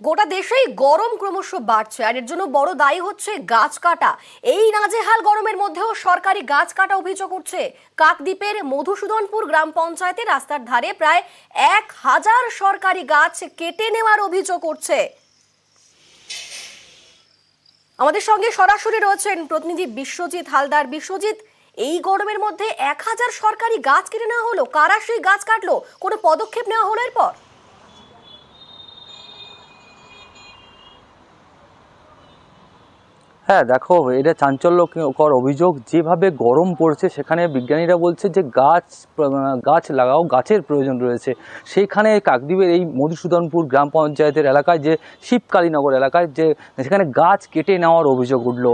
গোটা দেশেই গরম ক্রমশ বাড়ছে আর এর জন্য বড় দায়ী হচ্ছে গাছ কাটা। এই নাজেহাল গরমের মধ্যেও সরকারি গাছ কাটা অভিযোগ উঠছে। কাকদ্বীপের মধুসূদনপুর গ্রাম পঞ্চায়েতের রাস্তার ধারে প্রায় 1000 সরকারি গাছ কেটে নেওয়ার অভিযোগ উঠছে। আমাদের সঙ্গে সরাসরি রয়েছেন প্রতিনিধি বিশ্বজিৎ হালদার। বিশ্বজিৎ, এই গরমের মধ্যে 1000 সরকারি গাছ কেটে নেওয়া হলো, কারা সেই গাছ কাটলো, কোনো পদক্ষেপ নেওয়া হলো এরপর? হ্যাঁ দেখো, এটা চাঞ্চল্যকর অভিযোগ। যেভাবে গরম পড়ছে সেখানে বিজ্ঞানীরা বলছে যে গাছ লাগাও, গাছের প্রয়োজন রয়েছে। সেইখানে কাকদ্বীপের এই মধুসূদনপুর গ্রাম পঞ্চায়েতের এলাকায়, যে শিবকালীনগর এলাকায়, যে সেখানে গাছ কেটে নেওয়ার অভিযোগ উঠল।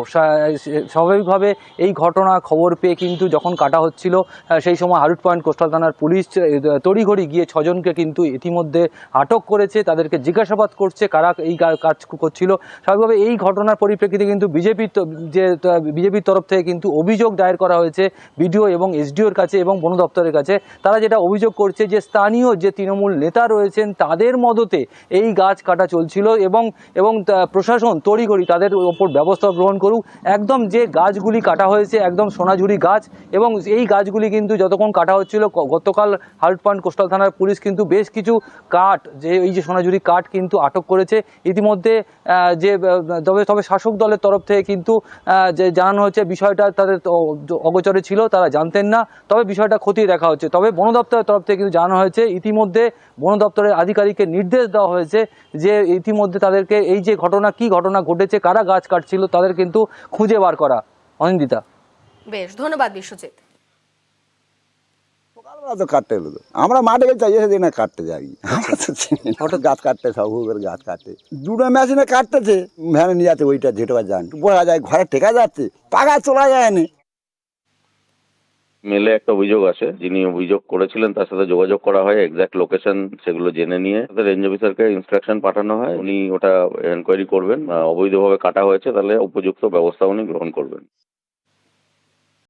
স্বাভাবিকভাবে এই ঘটনা খবর পেয়ে কিন্তু যখন কাটা হচ্ছিল, সেই সময় হারুট পয়েন্ট কোস্টাল থানার পুলিশ তড়িঘড়ি গিয়ে 6 জনকে কিন্তু ইতিমধ্যে আটক করেছে। তাদেরকে জিজ্ঞাসাবাদ করছে কারা এই কাজ করছিল। স্বাভাবিকভাবে এই ঘটনার পরিপ্রেক্ষিতে কিন্তু বিজেপির তরফ থেকে কিন্তু অভিযোগ দায়ের করা হয়েছে বিডিও এবং এসডিওর কাছে এবং বন দপ্তরের কাছে। তারা যেটা অভিযোগ করছে যে স্থানীয় যে তৃণমূল নেতা রয়েছেন তাদের মদতে এই গাছ কাটা চলছিল এবং প্রশাসন তড়িঘড়ি তাদের ওপর ব্যবস্থা গ্রহণ করুক। একদম যে গাছগুলি কাটা হয়েছে একদম সোনাঝুরি গাছ, এবং এই গাছগুলি কিন্তু যতক্ষণ কাটা হচ্ছিল, গতকাল হারুট পয়েন্ট কোস্টাল থানার পুলিশ কিন্তু বেশ কিছু কাঠ, এই যে সোনাঝুরি কাঠ কিন্তু আটক করেছে ইতিমধ্যে। তবে শাসক দলের তরফ থেকে কিন্তু যে জানানো হচ্ছে বিষয়টা তাদের অগোচরে ছিল, তারা জানতেন না। তবে বিষয়টা খতিয়ে দেখা হচ্ছে। তবে বন দপ্তরের তরফ থেকে কিন্তু জানানো হয়েছে, ইতিমধ্যে বন দপ্তরের আধিকারিককে নির্দেশ দেওয়া হয়েছে যে ইতিমধ্যে তাদেরকে এই যে কি ঘটনা ঘটেছে, কারা গাছ কাটছিল, তাদের কিন্তু খুঁজে বার করা। অনিন্দিতা, বেশ, ধন্যবাদ বিশ্বজিৎ। সকালবেলা তো কাটতে এলো তো, আমরা মাঠে গেছি এসে না কাটতে যাই, আমরা তো চিনি না। হঠাৎ গাছ কাটতে, সব করে গাছ কাটতে, দুটো মেশিনে কাটতেছে, ভ্যানে নিয়ে যাচ্ছে, ওইটা যেটা যান বোঝা যায়, ঘরে টেকা যাচ্ছে, পাকা চলা যায়নি। মেলে একটা অভিযোগ আসে, যিনি অভিযোগ করেছিলেন তার সাথে যোগাযোগ করা হয়, এক্সাক্ট লোকেশন সেগুলো জেনে নিয়ে রেঞ্জ অফিসারকে ইনস্ট্রাকশন পাঠানো হয়, উনি ওটা এনকোয়ারি করবেন। অবৈধভাবে কাটা হয়েছে তাহলে উপযুক্ত ব্যবস্থা উনি গ্রহণ করবেন।